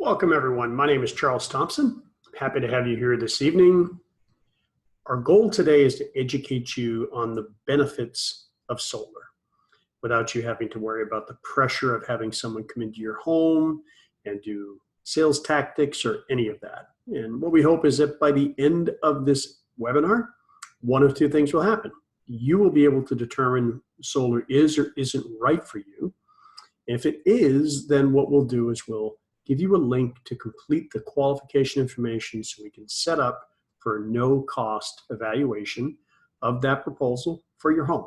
Welcome everyone. My name is Charles Thompson. Happy to have you here this evening. Our goal today is to educate you on the benefits of solar without you having to worry about the pressure of having someone come into your home and do sales tactics or any of that. And what we hope is that by the end of this webinar, one of two things will happen. You will be able to determine solar is or isn't right for you. If it is, then what we'll do is we'll give you a link to complete the qualification information so we can set up for a no-cost evaluation of that proposal for your home.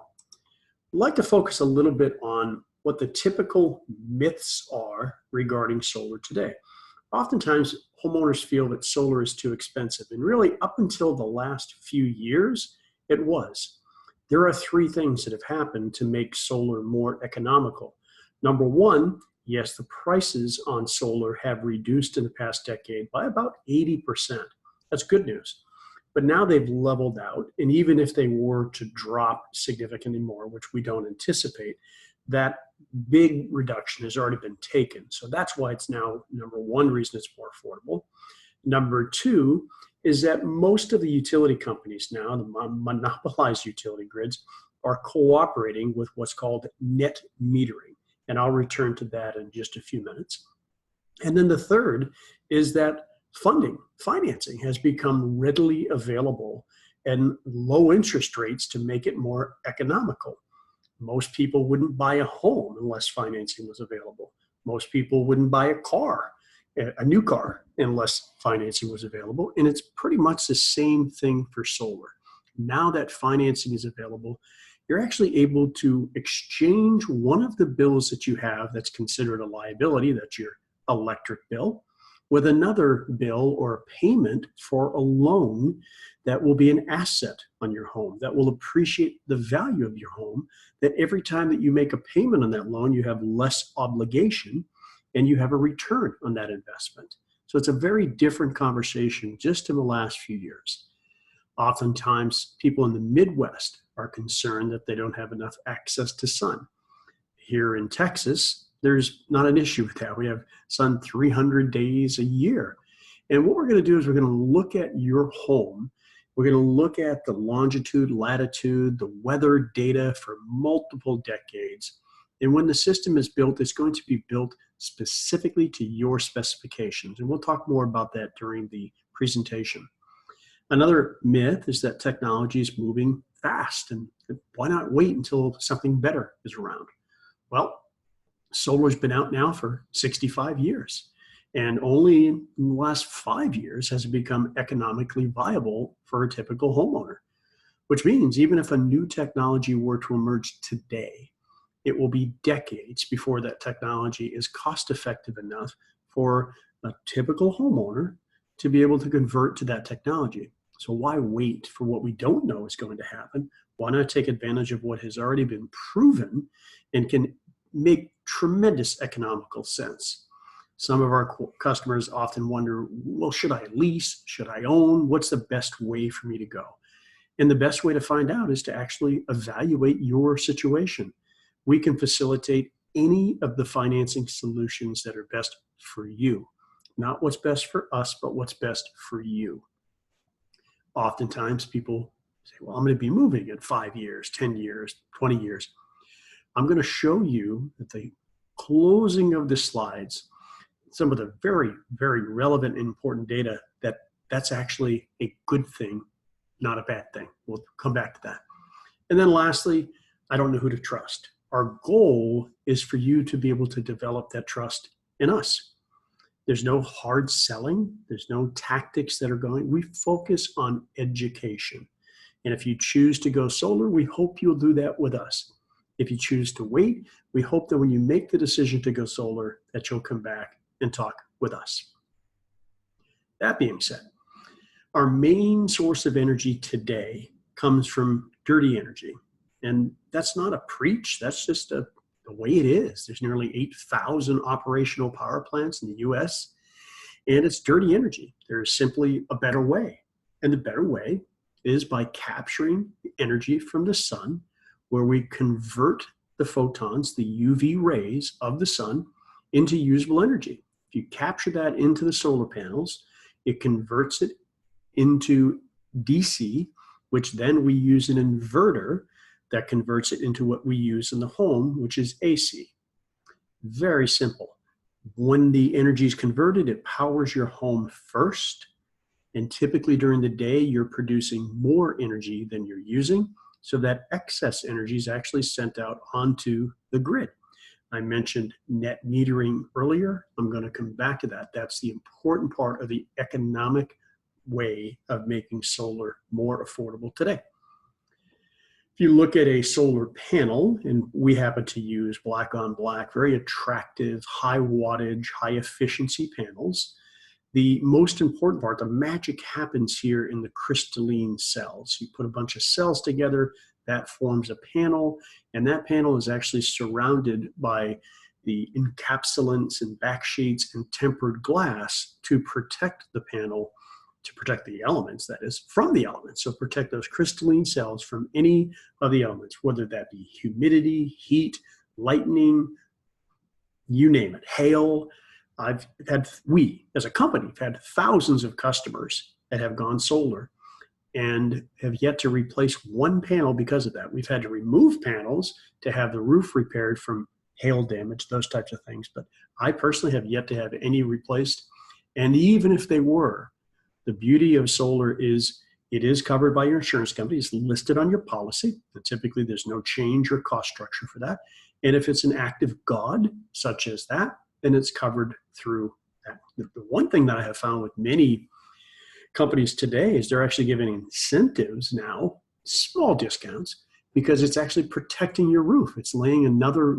I'd like to focus a little bit on what the typical myths are regarding solar today. Oftentimes, homeowners feel that solar is too expensive, and really up until the last few years, it was. There are three things that have happened to make solar more economical. Number one, yes, the prices on solar have reduced in the past decade by about 80%. That's good news. But now they've leveled out, and even if they were to drop significantly more, which we don't anticipate, that big reduction has already been taken. So that's why it's now, number one, reason it's more affordable. Number two is that most of the utility companies now, the monopolized utility grids, are cooperating with what's called net metering. And I'll return to that in just a few minutes. And then the third is that financing has become readily available and low interest rates to make it more economical. Most people wouldn't buy a home unless financing was available. Most people wouldn't buy a new car, unless financing was available. And it's pretty much the same thing for solar. Now that financing is available, you're actually able to exchange one of the bills that you have that's considered a liability, that's your electric bill, with another bill or a payment for a loan that will be an asset on your home, that will appreciate the value of your home, that every time that you make a payment on that loan, you have less obligation and you have a return on that investment. So it's a very different conversation just in the last few years. Oftentimes, people in the Midwest are concerned that they don't have enough access to sun. Here in Texas, there's not an issue with that. We have sun 300 days a year. And what we're going to do is we're going to look at your home. We're going to look at the longitude, latitude, the weather data for multiple decades. And when the system is built, it's going to be built specifically to your specifications. And we'll talk more about that during the presentation. Another myth is that technology is moving fast, and why not wait until something better is around? Well, solar's been out now for 65 years, and only in the last 5 years has it become economically viable for a typical homeowner, which means even if a new technology were to emerge today, it will be decades before that technology is cost-effective enough for a typical homeowner to be able to convert to that technology. So why wait for what we don't know is going to happen? Why not take advantage of what has already been proven and can make tremendous economical sense? Some of our customers often wonder, well, should I lease? Should I own? What's the best way for me to go? And the best way to find out is to actually evaluate your situation. We can facilitate any of the financing solutions that are best for you. Not what's best for us, but what's best for you. Oftentimes people say, well, I'm going to be moving in 5 years, 10 years, 20 years. I'm going to show you at the closing of the slides some of the very, very relevant and important data that's actually a good thing, not a bad thing. We'll come back to that. And then lastly, I don't know who to trust. Our goal is for you to be able to develop that trust in us. There's no hard selling. There's no tactics that are going. We focus on education. And if you choose to go solar, we hope you'll do that with us. If you choose to wait, we hope that when you make the decision to go solar, that you'll come back and talk with us. That being said, our main source of energy today comes from dirty energy. And that's not a preach. That's just the way it is. There's nearly 8,000 operational power plants in the US, and it's dirty energy. There's simply a better way. And the better way is by capturing the energy from the sun, where we convert the photons, the UV rays of the sun, into usable energy. If you capture that into the solar panels, it converts it into DC, which then we use an inverter that converts it into what we use in the home, which is AC. Very simple. When the energy is converted, it powers your home first. And typically during the day, you're producing more energy than you're using. So that excess energy is actually sent out onto the grid. I mentioned net metering earlier. I'm going to come back to that. That's the important part of the economic way of making solar more affordable today. If you look at a solar panel, and we happen to use black on black, very attractive, high wattage, high efficiency panels, the most important part, the magic happens here in the crystalline cells. You put a bunch of cells together, that forms a panel, and that panel is actually surrounded by the encapsulants and backsheets and tempered glass to protect the panel, to protect the elements, that is, from the elements. So protect those crystalline cells from any of the elements, whether that be humidity, heat, lightning, you name it, hail. We, as a company, have had thousands of customers that have gone solar and have yet to replace one panel because of that. We've had to remove panels to have the roof repaired from hail damage, those types of things. But I personally have yet to have any replaced. And even if they were, the beauty of solar is it is covered by your insurance company. It's listed on your policy. And typically, there's no change or cost structure for that. And if it's an act of God, such as that, then it's covered through that. The one thing that I have found with many companies today is they're actually giving incentives now, small discounts, because it's actually protecting your roof. It's laying another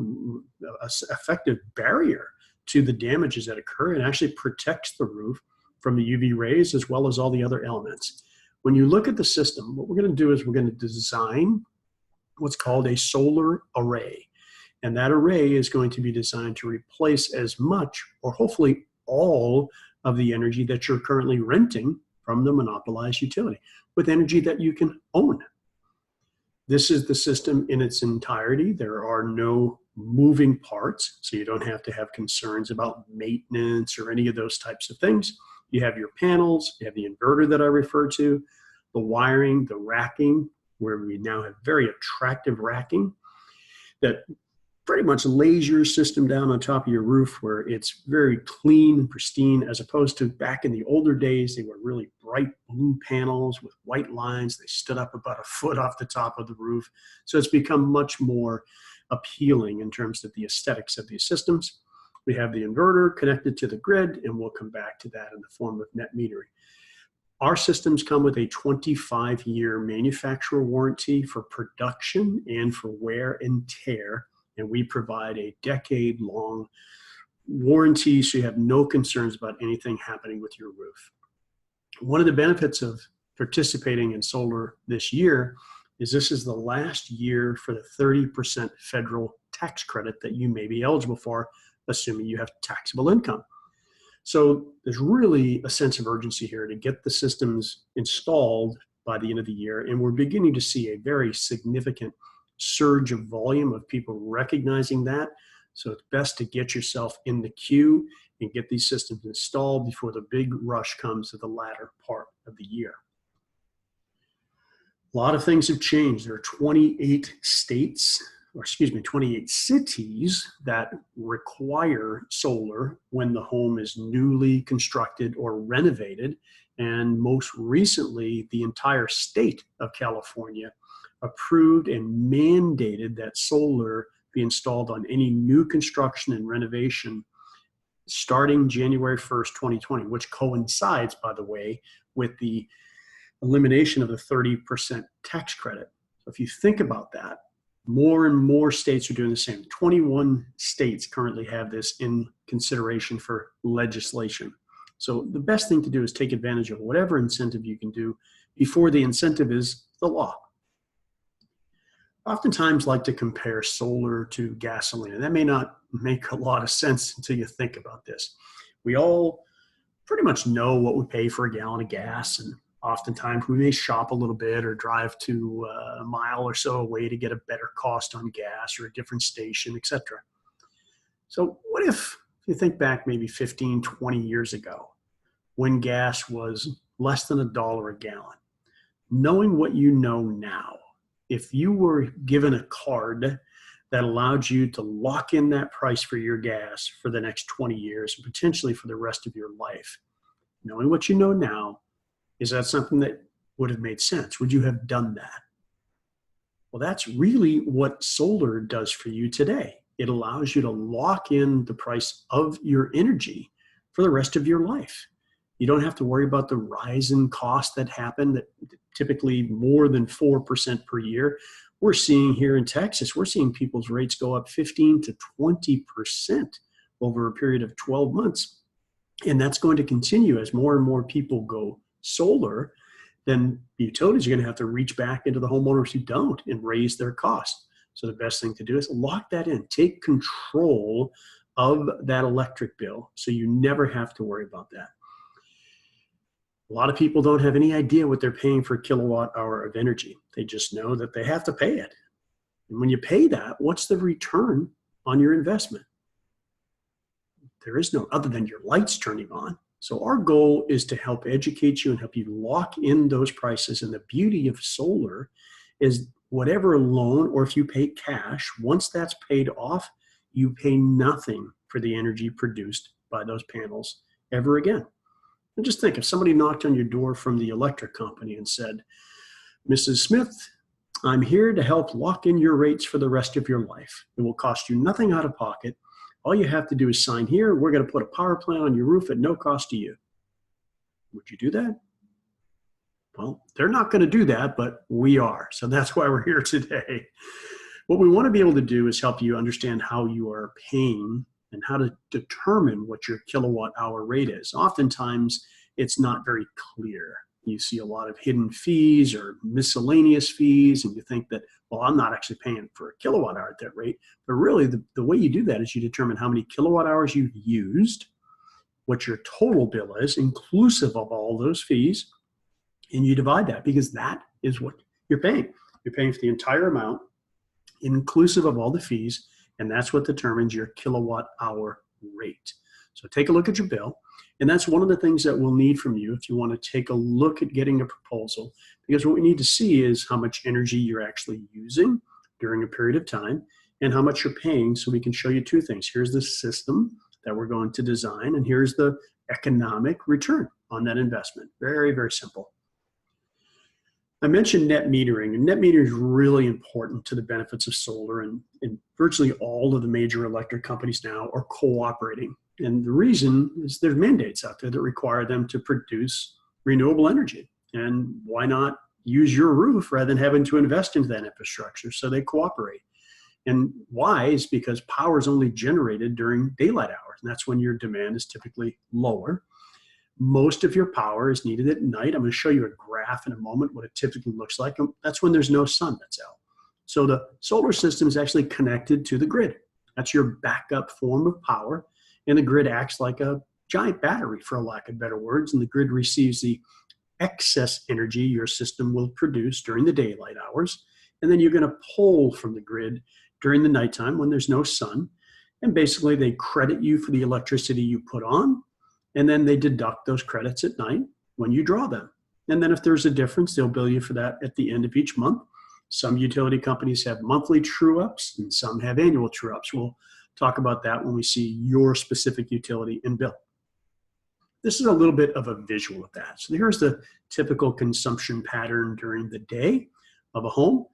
effective barrier to the damages that occur and actually protects the roof from the UV rays as well as all the other elements. When you look at the system, what we're going to do is we're going to design what's called a solar array. And that array is going to be designed to replace as much, or hopefully all, of the energy that you're currently renting from the monopolized utility with energy that you can own. This is the system in its entirety. There are no moving parts, so you don't have to have concerns about maintenance or any of those types of things. You have your panels, you have the inverter that I referred to, the wiring, the racking, where we now have very attractive racking that pretty much lays your system down on top of your roof where it's very clean and pristine, as opposed to back in the older days, they were really bright blue panels with white lines. They stood up about a foot off the top of the roof. So it's become much more appealing in terms of the aesthetics of these systems. We have the inverter connected to the grid, and we'll come back to that in the form of net metering. Our systems come with a 25-year manufacturer warranty for production and for wear and tear. And we provide a decade-long warranty, so you have no concerns about anything happening with your roof. One of the benefits of participating in solar this year is this is the last year for the 30% federal tax credit that you may be eligible for, assuming you have taxable income. So there's really a sense of urgency here to get the systems installed by the end of the year, and we're beginning to see a very significant surge of volume of people recognizing that. So it's best to get yourself in the queue and get these systems installed before the big rush comes at the latter part of the year. A lot of things have changed. There are 28 states, or excuse me, 28 cities that require solar when the home is newly constructed or renovated. And most recently, the entire state of California approved and mandated that solar be installed on any new construction and renovation starting January 1st, 2020, which coincides, by the way, with the elimination of the 30% tax credit. So if you think about that, more and more states are doing the same. 21 states currently have this in consideration for legislation. So the best thing to do is take advantage of whatever incentive you can do before the incentive is the law. Oftentimes like to compare solar to gasoline, and that may not make a lot of sense until you think about this. We all pretty much know what we pay for a gallon of gas, and oftentimes we may shop a little bit or drive to a mile or so away to get a better cost on gas or a different station, etc. So what if you think back maybe 15, 20 years ago when gas was less than $1 a gallon. Knowing what you know now, if you were given a card that allowed you to lock in that price for your gas for the next 20 years and potentially for the rest of your life, knowing what you know now, is that something that would have made sense? Would you have done that? Well, that's really what solar does for you today. It allows you to lock in the price of your energy for the rest of your life. You don't have to worry about the rise in costs that happen, that typically more than 4% per year. We're seeing here in Texas, we're seeing people's rates go up 15 to 20% over a period of 12 months. And that's going to continue as more and more people go solar. Then the utilities are going to have to reach back into the homeowners who don't and raise their costs. So the best thing to do is lock that in. Take control of that electric bill so you never have to worry about that. A lot of people don't have any idea what they're paying for a kilowatt hour of energy. They just know that they have to pay it. And when you pay that, what's the return on your investment? There is no other than your lights turning on. So our goal is to help educate you and help you lock in those prices. And the beauty of solar is whatever loan, or if you pay cash, once that's paid off, you pay nothing for the energy produced by those panels ever again. And just think, if somebody knocked on your door from the electric company and said, "Mrs. Smith, I'm here to help lock in your rates for the rest of your life. It will cost you nothing out of pocket. All you have to do is sign here. We're going to put a power plant on your roof at no cost to you." Would you do that? Well, they're not going to do that, but we are. So that's why we're here today. What we want to be able to do is help you understand how you are paying and how to determine what your kilowatt hour rate is. Oftentimes, it's not very clear. You see a lot of hidden fees or miscellaneous fees, and you think that, well, I'm not actually paying for a kilowatt hour at that rate. But really, the way you do that is you determine how many kilowatt hours you've used, what your total bill is, inclusive of all those fees, and you divide that, because that is what you're paying. You're paying for the entire amount, inclusive of all the fees, and that's what determines your kilowatt hour rate. So take a look at your bill, and that's one of the things that we'll need from you if you want to take a look at getting a proposal, because what we need to see is how much energy you're actually using during a period of time and how much you're paying, so we can show you two things. Here's the system that we're going to design, and here's the economic return on that investment. Very, very simple. I mentioned net metering, and net metering is really important to the benefits of solar, and virtually all of the major electric companies now are cooperating. And the reason is there's mandates out there that require them to produce renewable energy. And why not use your roof rather than having to invest into that infrastructure? So they cooperate. And why is because power is only generated during daylight hours, and that's when your demand is typically lower. Most of your power is needed at night. I'm going to show you a graph in a moment what it typically looks like. That's when there's no sun that's out. So the solar system is actually connected to the grid. That's your backup form of power. And the grid acts like a giant battery, for a lack of better words. And the grid receives the excess energy your system will produce during the daylight hours. And then you're going to pull from the grid during the nighttime when there's no sun. And basically they credit you for the electricity you put on. And then they deduct those credits at night when you draw them. And then if there's a difference, they'll bill you for that at the end of each month. Some utility companies have monthly true-ups and some have annual true-ups. We'll talk about that when we see your specific utility and bill. This is a little bit of a visual of that. So here's the typical consumption pattern during the day of a home.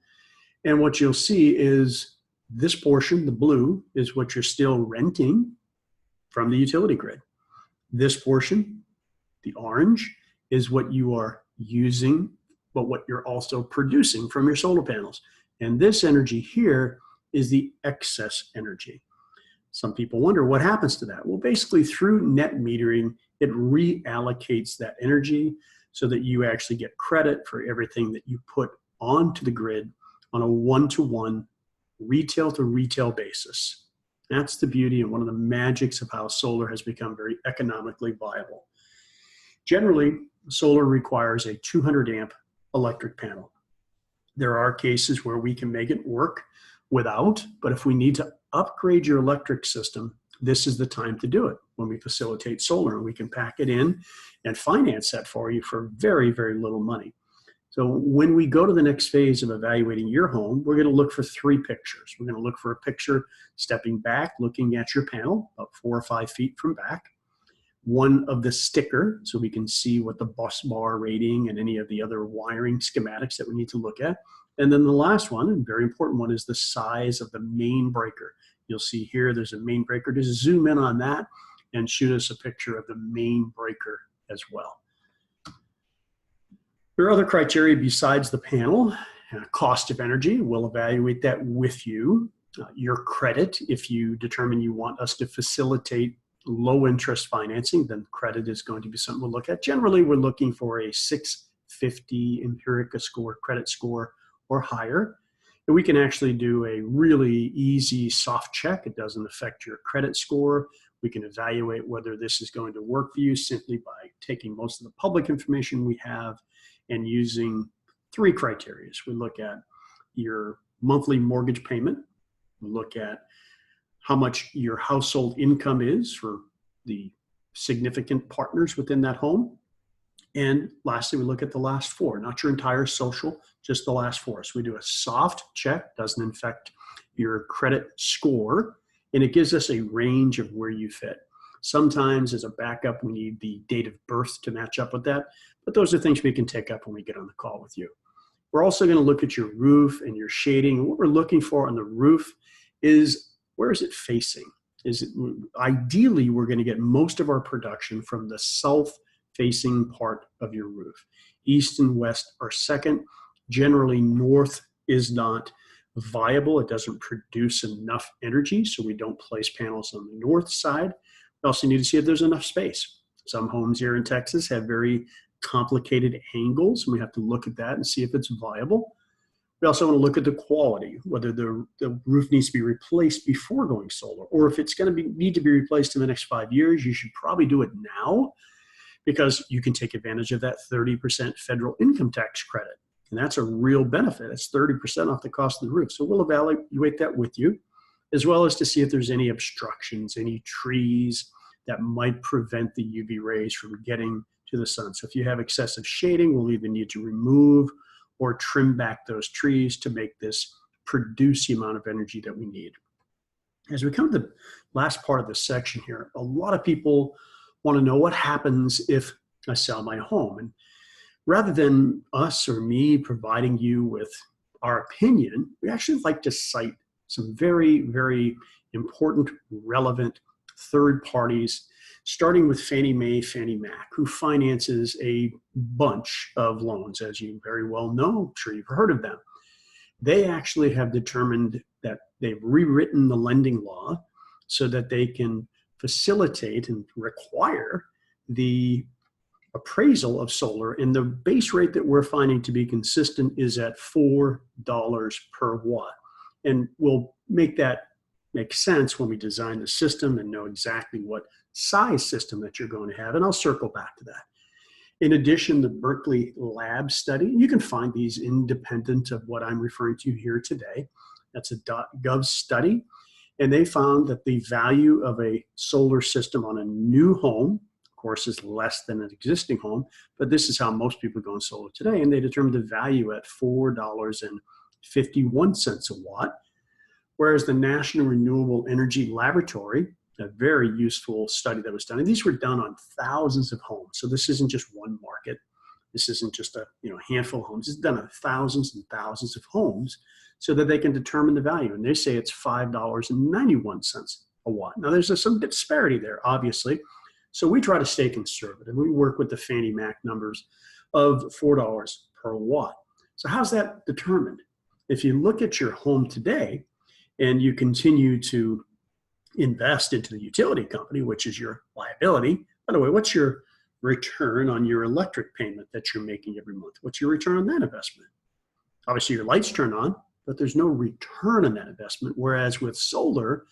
And what you'll see is this portion, the blue, is what you're still renting from the utility grid. This portion, the orange, is what you are using, but what you're also producing from your solar panels. And this energy here is the excess energy. Some people wonder what happens to that. Well, basically through net metering, it reallocates that energy so that you actually get credit for everything that you put onto the grid on a one-to-one, retail-to-retail basis. That's the beauty and one of the magics of how solar has become very economically viable. Generally, solar requires a 200 amp electric panel. There are cases where we can make it work without, but if we need to upgrade your electric system, this is the time to do it when we facilitate solar, and we can pack it in and finance that for you for very, very little money. So when we go to the next phase of evaluating your home, we're going to look for 3 pictures. We're going to look for a picture stepping back, looking at your panel about 4 or 5 feet from back. One of the sticker, so we can see what the bus bar rating and any of the other wiring schematics that we need to look at. And then the last one, and very important one, is the size of the main breaker. You'll see here there's a main breaker. Just zoom in on that and shoot us a picture of the main breaker as well. There are other criteria besides the panel. Cost of energy, we'll evaluate that with you. Your credit, if you determine you want us to facilitate low interest financing, then credit is going to be something we'll look at. Generally, we're looking for a 650 Empirica score, credit score, or higher. And we can actually do a really easy soft check. It doesn't affect your credit score. We can evaluate whether this is going to work for you simply by taking most of the public information we have and using 3 criteria. We look at your monthly mortgage payment. We look at how much your household income is for the significant partners within that home. And lastly, we look at the last 4, not your entire social, just the last 4. So we do a soft check, doesn't affect your credit score, and it gives us a range of where you fit. Sometimes as a backup, we need the date of birth to match up with that, but those are things we can take up when we get on the call with you. We're also going to look at your roof and your shading. What we're looking for on the roof is, where is it facing? Ideally, we're going to get most of our production from the south-facing part of your roof. East and west are second. Generally, north is not viable. It doesn't produce enough energy, so we don't place panels on the north side. We also need to see if there's enough space. Some homes here in Texas have very complicated angles, and we have to look at that and see if it's viable. We also want to look at the quality, whether the roof needs to be replaced before going solar, or if it's going to need to be replaced in the next 5 years, you should probably do it now, because you can take advantage of that 30% federal income tax credit. And that's a real benefit. It's 30% off the cost of the roof. So we'll evaluate that with you, as well as to see if there's any obstructions, any trees that might prevent the UV rays from getting to the sun. So if you have excessive shading, we'll either need to remove or trim back those trees to make this produce the amount of energy that we need. As we come to the last part of this section here, a lot of people want to know what happens if I sell my home. And rather than us or me providing you with our opinion, we actually like to cite some very, very important, relevant third parties, starting with Fannie Mae, Fannie Mac, who finances a bunch of loans, as you very well know. I'm sure you've heard of them. They actually have determined that they've rewritten the lending law so that they can facilitate and require the appraisal of solar, and the base rate that we're finding to be consistent is at $4 per watt. And we'll make that make sense when we design the system and know exactly what size system that you're going to have, and I'll circle back to that. In addition, the Berkeley Lab study, you can find these independent of what I'm referring to here today. That's a .gov study, and they found that the value of a solar system on a new home, of course, is less than an existing home, but this is how most people go on solar today, and they determined the value at $4.51 a watt, whereas the National Renewable Energy Laboratory, a very useful study that was done, and these were done on thousands of homes, so this isn't just one market, this isn't just a handful of homes, it's done on thousands and thousands of homes so that they can determine the value, and they say it's $5.91 a watt. Now there's some disparity there, obviously, so we try to stay conservative. We work with the Fannie Mac numbers of $4 per watt. So how's that determined? If you look at your home today and you continue to invest into the utility company, which is your liability, by the way, what's your return on your electric payment that you're making every month? What's your return on that investment? Obviously your lights turn on, but there's no return on that investment. Whereas with solar,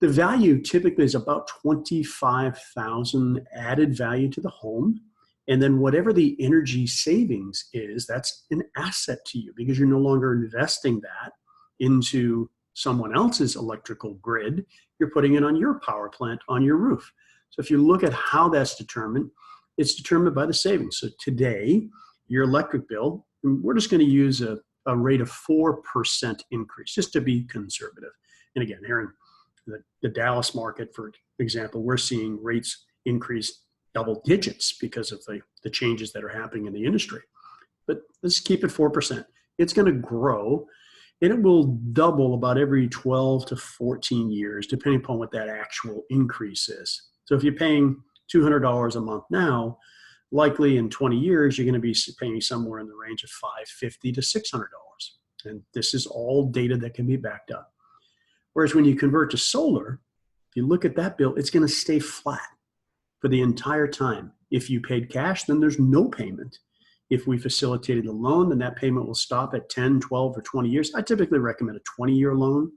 the value typically is about $25,000 added value to the home. And then whatever the energy savings is, that's an asset to you because you're no longer investing that into someone else's electrical grid, you're putting it on your power plant on your roof. So if you look at how that's determined, it's determined by the savings. So today, your electric bill, and we're just going to use a rate of 4% increase, just to be conservative. And again, here in the Dallas market, for example, we're seeing rates increase double digits because of the changes that are happening in the industry. But let's keep it 4%. It's going to grow, and it will double about every 12 to 14 years, depending upon what that actual increase is. So if you're paying $200 a month now, likely in 20 years, you're going to be paying somewhere in the range of $550 to $600. And this is all data that can be backed up. Whereas when you convert to solar, if you look at that bill, it's going to stay flat for the entire time. If you paid cash, then there's no payment. If we facilitated a loan, then that payment will stop at 10, 12, or 20 years. I typically recommend a 20-year loan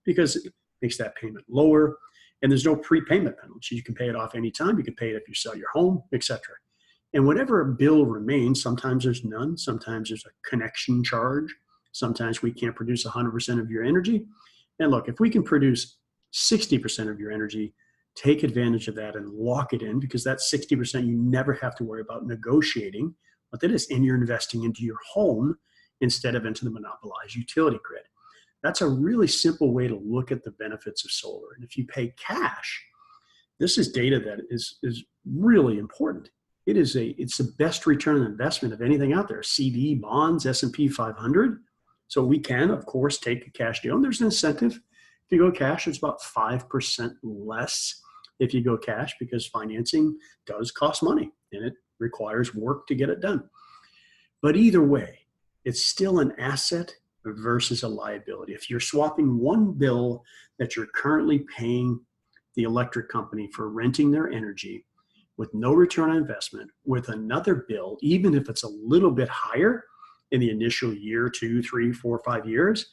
because it makes that payment lower, and there's no prepayment penalty. You can pay it off anytime. You can pay it if you sell your home, etc. And whatever bill remains, sometimes there's none, sometimes there's a connection charge, sometimes we can't produce 100% of your energy. And look, if we can produce 60% of your energy, take advantage of that and lock it in, because that 60% you never have to worry about negotiating what that is, and you're investing into your home instead of into the monopolized utility grid. That's a really simple way to look at the benefits of solar. And if you pay cash, this is data that is really important. It's the best return on investment of anything out there. CD, bonds, S&P 500. So we can, of course, take a cash deal. And there's an incentive. If you go cash, it's about 5% less if you go cash, because financing does cost money and it requires work to get it done. But either way, it's still an asset versus a liability. If you're swapping one bill that you're currently paying the electric company for renting their energy with no return on investment with another bill, even if it's a little bit higher in the initial year, 2, 3, 4, 5 years,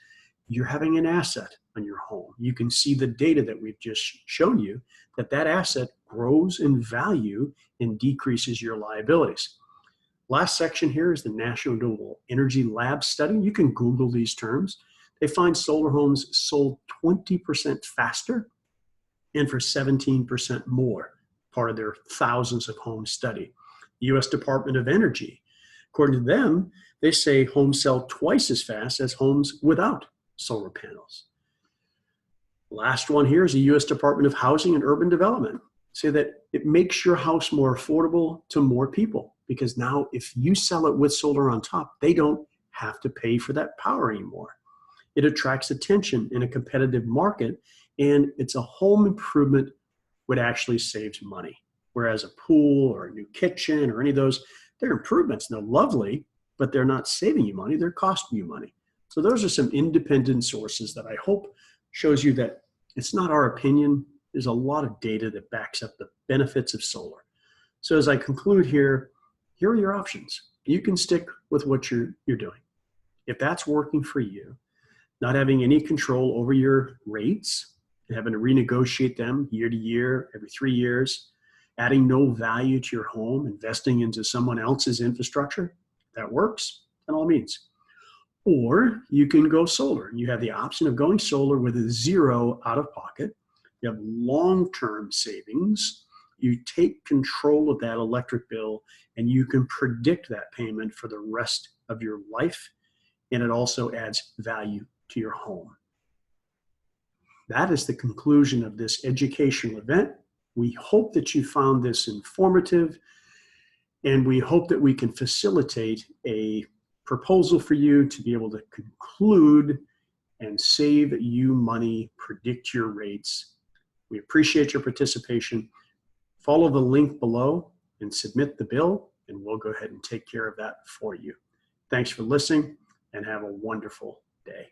you're having an asset on your home. You can see the data that we've just shown you, that asset grows in value and decreases your liabilities. Last section here is the National Renewable Energy Lab study. You can Google these terms. They find solar homes sold 20% faster and for 17% more, part of their thousands of homes study. The U.S. Department of Energy, according to them, they say homes sell twice as fast as homes without solar panels. Last one here is the U.S. Department of Housing and Urban Development. Say that it makes your house more affordable to more people, because now if you sell it with solar on top, they don't have to pay for that power anymore. It attracts attention in a competitive market, and it's a home improvement what actually saves money. Whereas a pool or a new kitchen or any of those, they're improvements. They're lovely, but they're not saving you money. They're costing you money. So those are some independent sources that I hope shows you that it's not our opinion. There's a lot of data that backs up the benefits of solar. So as I conclude here are your options. You can stick with what you're doing. If that's working for you, not having any control over your rates, and having to renegotiate them year to year, every 3 years, adding no value to your home, investing into someone else's infrastructure, that works, by all means. Or you can go solar. You have the option of going solar with a zero out of pocket. You have long-term savings. You take control of that electric bill, and you can predict that payment for the rest of your life. And it also adds value to your home. That is the conclusion of this educational event. We hope that you found this informative, and we hope that we can facilitate a proposal for you to be able to conclude and save you money, predict your rates. We appreciate your participation. Follow the link below and submit the bill, and we'll go ahead and take care of that for you. Thanks for listening, and have a wonderful day.